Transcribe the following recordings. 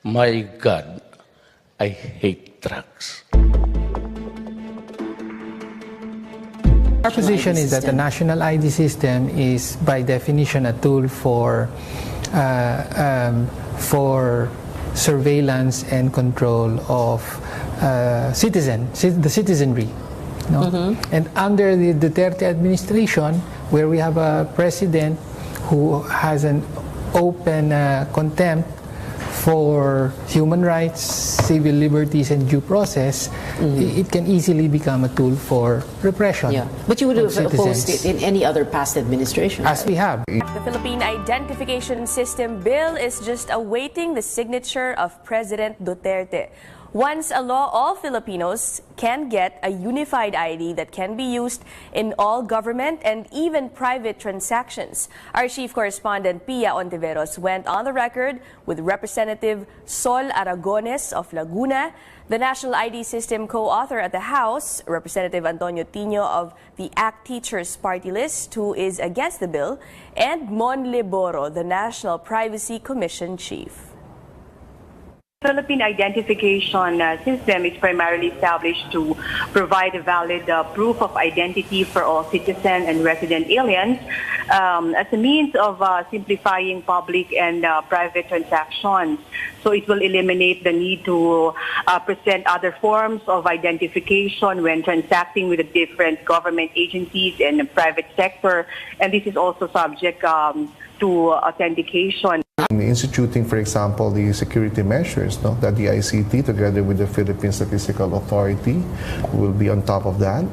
My God, I hate drugs. Our position is that the national ID system is, by definition, a tool for surveillance and control of the citizenry. No? And under the Duterte administration, where we have a president who has an open contempt for human rights, civil liberties, and due process, it can easily become a tool for repression. Yeah, but you would have citizens. opposed it in any other past administration. As we have. The Philippine Identification System Bill is just awaiting the signature of President Duterte. Once a law, all Filipinos can get a unified ID that can be used in all government and even private transactions. Our chief correspondent, Pia Ontiveros, went on the record with Representative Sol Aragones of Laguna, the National ID System co-author at the House, Representative Antonio Tino of the ACT Teachers Party List, who is against the bill, and Mon Liboro, the National Privacy Commission chief. Philippine identification system is primarily established to provide a valid proof of identity for all citizen and resident aliens as a means of simplifying public and private transactions. So it will eliminate the need to present other forms of identification when transacting with the different government agencies and the private sector. And this is also subject to authentication. Instituting, for example, the security measures, that the ICT, together with the Philippine Statistical Authority, will be on top of that.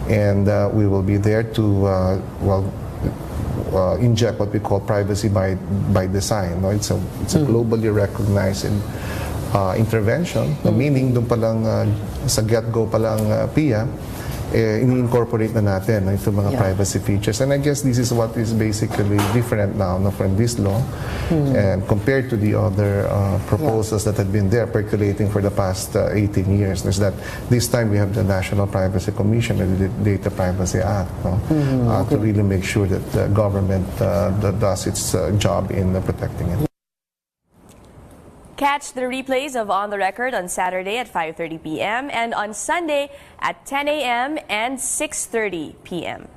And we will be there to, inject what we call privacy by design. No? It's a globally recognized intervention, meaning doon palang sa get-go palang PIA, ini-incorporate na natin ito mga privacy features. And I guess this is what is basically different now from this law and compared to the other proposals that had been there percolating for the past 18 years. Is that this time we have the National Privacy Commission and the Data Privacy Act to really make sure that the government does its job in protecting it. Catch the replays of On the Record on Saturday at 5:30 p.m. and on Sunday at 10 a.m. and 6:30 p.m.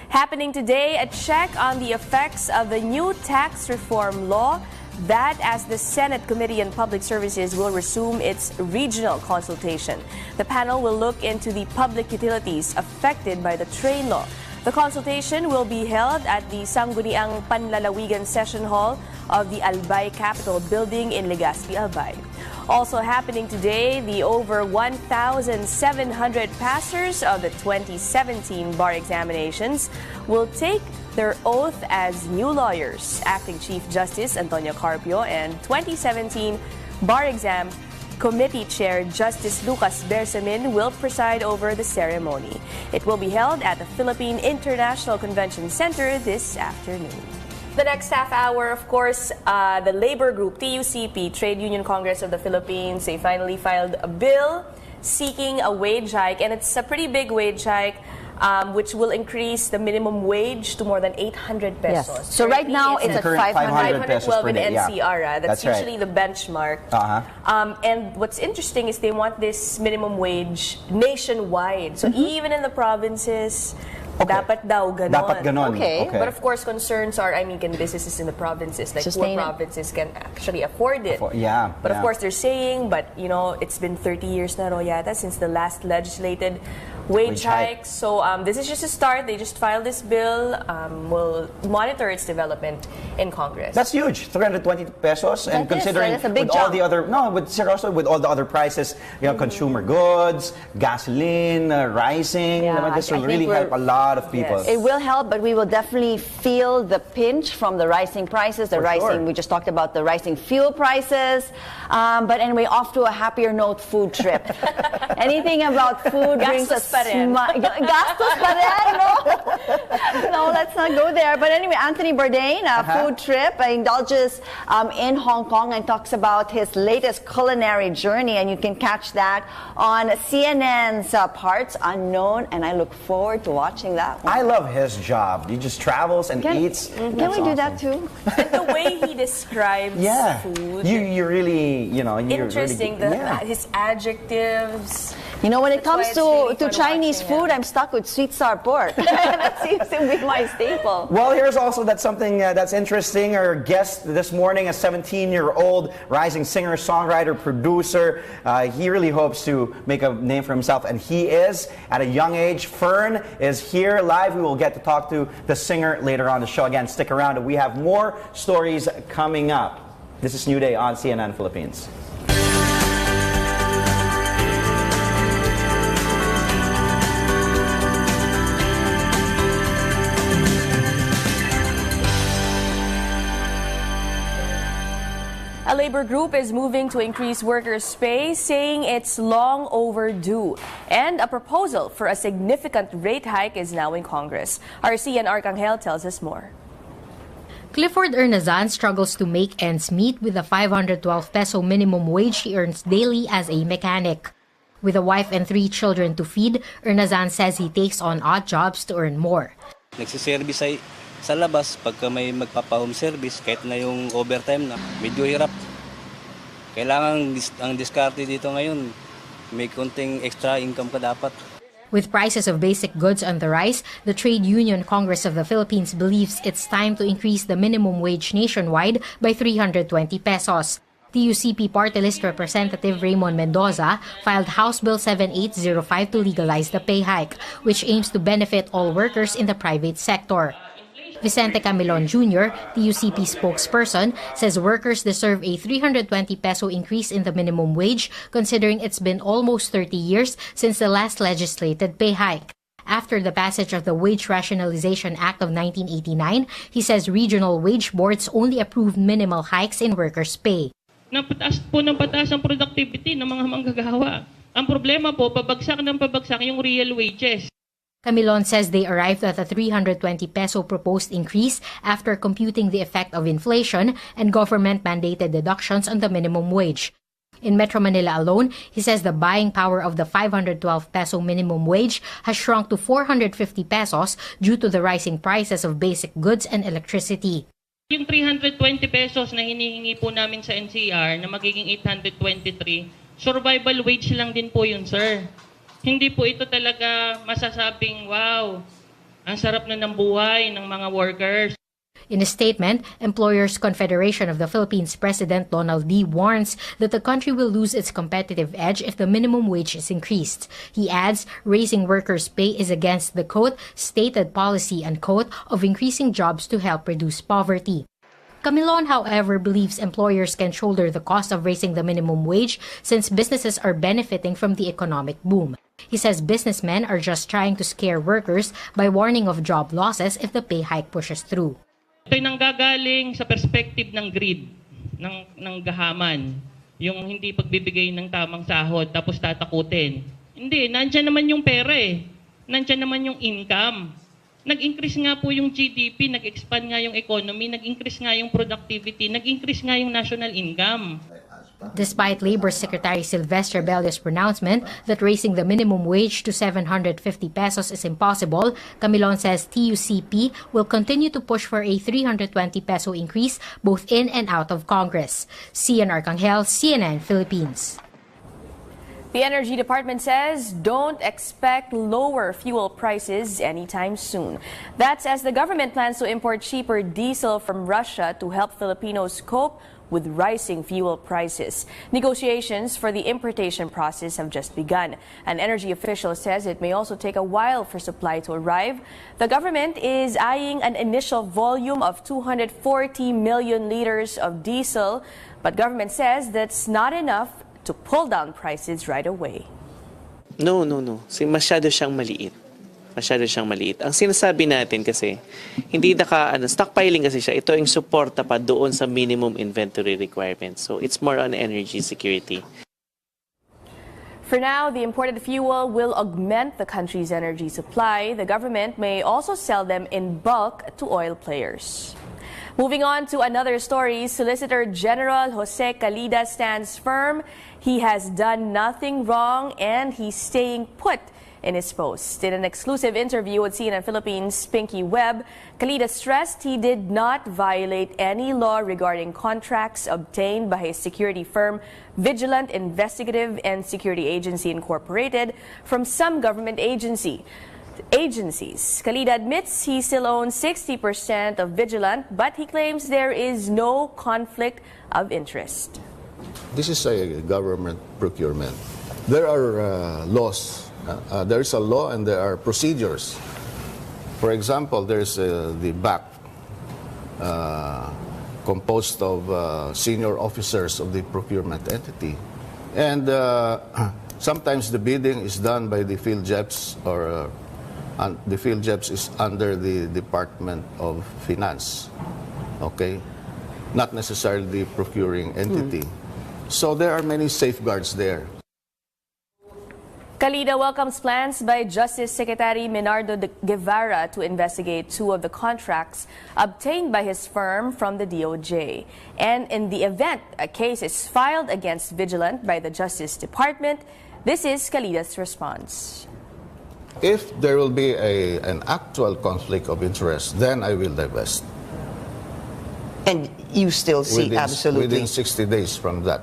Happening today, a check on the effects of the new tax reform law that, as the Senate Committee on Public Services will resume its regional consultation. The panel will look into the public utilities affected by the train law. The consultation will be held at the Sangguniang Panlalawigan Session Hall of the Albay Capitol Building in Legazpi, Albay. Also happening today, the over 1,700 passers of the 2017 bar examinations will take their oath as new lawyers. Acting Chief Justice Antonio Carpio and 2017 bar exam Committee Chair Justice Lucas Bersamin will preside over the ceremony. It will be held at the Philippine International Convention Center this afternoon. The next half hour, of course, the labor group TUCP, Trade Union Congress of the Philippines, they finally filed a bill seeking a wage hike, and it's a pretty big wage hike, which will increase the minimum wage to more than 800 pesos. Yes. So right now it's at 500 pesos per day. in NCR. That's usually right. the benchmark. And what's interesting is they want this minimum wage nationwide. So even in the provinces, dapat daw ganon. Dapat ganon. Okay. But of course, concerns are, can businesses in the provinces, like poor provinces, can actually afford it. But of course, they're saying, it's been 30 years na yata since the last legislated wage hike. So this is just a start. They just filed this bill. We'll monitor its development in Congress. That's huge. 320 pesos, and considering that's a big with jump. all the other with all the other prices, consumer goods, gasoline rising. This will really help a lot of people. It will help, but we will definitely feel the pinch from the rising prices, we just talked about the rising fuel prices. But anyway, off to a happier note, food trip. Anything about food brings us pa rin. Gastos pa rin, no? No, let's not go there. But anyway, Anthony Bourdain, a food trip, indulges in Hong Kong and talks about his latest culinary journey. And you can catch that on CNN's Parts Unknown. And I look forward to watching that one. I love his job. He just travels and eats. Can we do that too? And the way he describes food. You really, you're interesting. Really, His adjectives. You know, when it comes to Chinese watching food, I'm stuck with sweet sour pork. That seems to be my staple. Well, here's also something that's interesting. Our guest this morning, a 17-year-old rising singer, songwriter, producer. He really hopes to make a name for himself, and he is at a young age. Fern is here live. We will get to talk to the singer later on the show. Again, stick around. We have more stories coming up. This is New Day on CNN Philippines. A labor group is moving to increase workers' pay, saying it's long overdue. And a proposal for a significant rate hike is now in Congress. Our CN Arcangel tells us more. Clifford Ernazan struggles to make ends meet with the 512 peso minimum wage he earns daily as a mechanic. With a wife and 3 children to feed, Ernazan says he takes on odd jobs to earn more. Nagsiservice ay sa labas pagka may magpapa-home service, kahit na yung overtime na, medyo hirap. Kailangan ang diskarte dito ngayon, may konting extra income ka dapat. With prices of basic goods on the rise, the Trade Union Congress of the Philippines believes it's time to increase the minimum wage nationwide by 320 pesos. TUCP Party List Representative Raymond Mendoza filed House Bill 7805 to legalize the pay hike, which aims to benefit all workers in the private sector. Vicente Camilon Jr., TUCP spokesperson, says workers deserve a 320 peso increase in the minimum wage, considering it's been almost 30 years since the last legislated pay hike. After the passage of the Wage Rationalization Act of 1989, he says regional wage boards only approved minimal hikes in workers' pay. Napataas po ng pataas ang productivity ng mga manggagawa. Ang problema po, pabagsak ng pabagsak yung real wages. Camilon says they arrived at a 320 peso proposed increase after computing the effect of inflation and government-mandated deductions on the minimum wage. In Metro Manila alone, he says the buying power of the 512 peso minimum wage has shrunk to 450 pesos due to the rising prices of basic goods and electricity. Yung 320 pesos na hinihingi po namin sa NCR na magiging 823, survival wage lang din po yun, sir. Hindi po ito talaga masasabing, wow, ang sarap na ng buhay ng mga workers. In a statement, Employers Confederation of the Philippines President Donald D. warns that the country will lose its competitive edge if the minimum wage is increased. He adds, raising workers' pay is against the, quote, stated policy, unquote, of increasing jobs to help reduce poverty. Camilon, however, believes employers can shoulder the cost of raising the minimum wage since businesses are benefiting from the economic boom. He says businessmen are just trying to scare workers by warning of job losses if the pay hike pushes through. Ito'y nanggagaling sa perspective ng greed, ng gahaman. Yung hindi pagbibigay ng tamang sahod tapos tatakutin. Hindi, nandyan naman yung pera eh. Nandyan naman yung income. Nag-increase nga po yung GDP, nag-expand nga yung economy, nag-increase nga yung productivity, nag-increase nga yung national income. Despite Labor Secretary Sylvester Bello's pronouncement that raising the minimum wage to 750 pesos is impossible, Camilon says TUCP will continue to push for a 320 peso increase both in and out of Congress. CN Arcangel, CNN Philippines. The Energy Department says don't expect lower fuel prices anytime soon. That's as the government plans to import cheaper diesel from Russia to help Filipinos cope with rising fuel prices. Negotiations for the importation process have just begun. An energy official says it may also take a while for supply to arrive. The government is eyeing an initial volume of 240 million liters of diesel, but government says that's not enough to pull down prices right away. No. Masyado siyang maliit. Ang sinasabi natin kasi, hindi stockpiling kasi siya. Ito yung suporta pa doon sa minimum inventory requirements. So it's more on energy security. For now, the imported fuel will augment the country's energy supply. The government may also sell them in bulk to oil players. Moving on to another story, Solicitor General Jose Calida stands firm. He has done nothing wrong and he's staying put in his post. In an exclusive interview with CNN Philippines' Pinky Webb, Calida stressed he did not violate any law regarding contracts obtained by his security firm, Vigilant Investigative and Security Agency Incorporated, from some government agencies. Calida admits he still owns 60% of Vigilant, but he claims there is no conflict of interest. This is a government procurement. There are laws. There is a law and there are procedures. For example, there's the BAC, composed of senior officers of the procurement entity. And sometimes the bidding is done by the field JEPs, or the field JEPs is under the Department of Finance, okay? Not necessarily the procuring entity. So there are many safeguards there. Calida welcomes plans by Justice Secretary Menardo Guevara to investigate 2 of the contracts obtained by his firm from the DOJ. And in the event a case is filed against Vigilant by the Justice Department, this is Calida's response. If there will be an actual conflict of interest, then I will divest. And you still see absolutely within 60 days from that.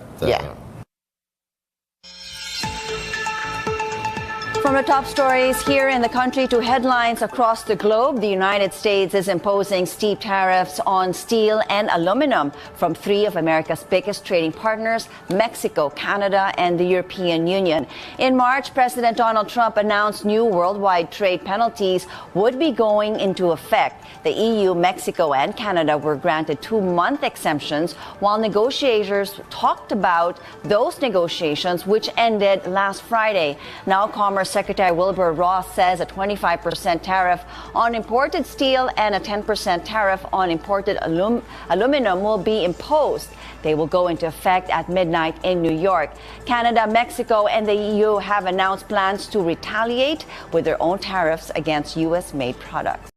From the top stories here in the country to headlines across the globe, the United States is imposing steep tariffs on steel and aluminum from 3 of America's biggest trading partners, Mexico, Canada, and the European Union. In March, President Donald Trump announced new worldwide trade penalties would be going into effect. The EU, Mexico, and Canada were granted 2-month exemptions while negotiators talked about those negotiations, which ended last Friday. Now, Commerce Secretary Wilbur Ross says a 25% tariff on imported steel and a 10% tariff on imported aluminum will be imposed. They will go into effect at midnight in New York. Canada, Mexico, and the EU have announced plans to retaliate with their own tariffs against U.S.-made products.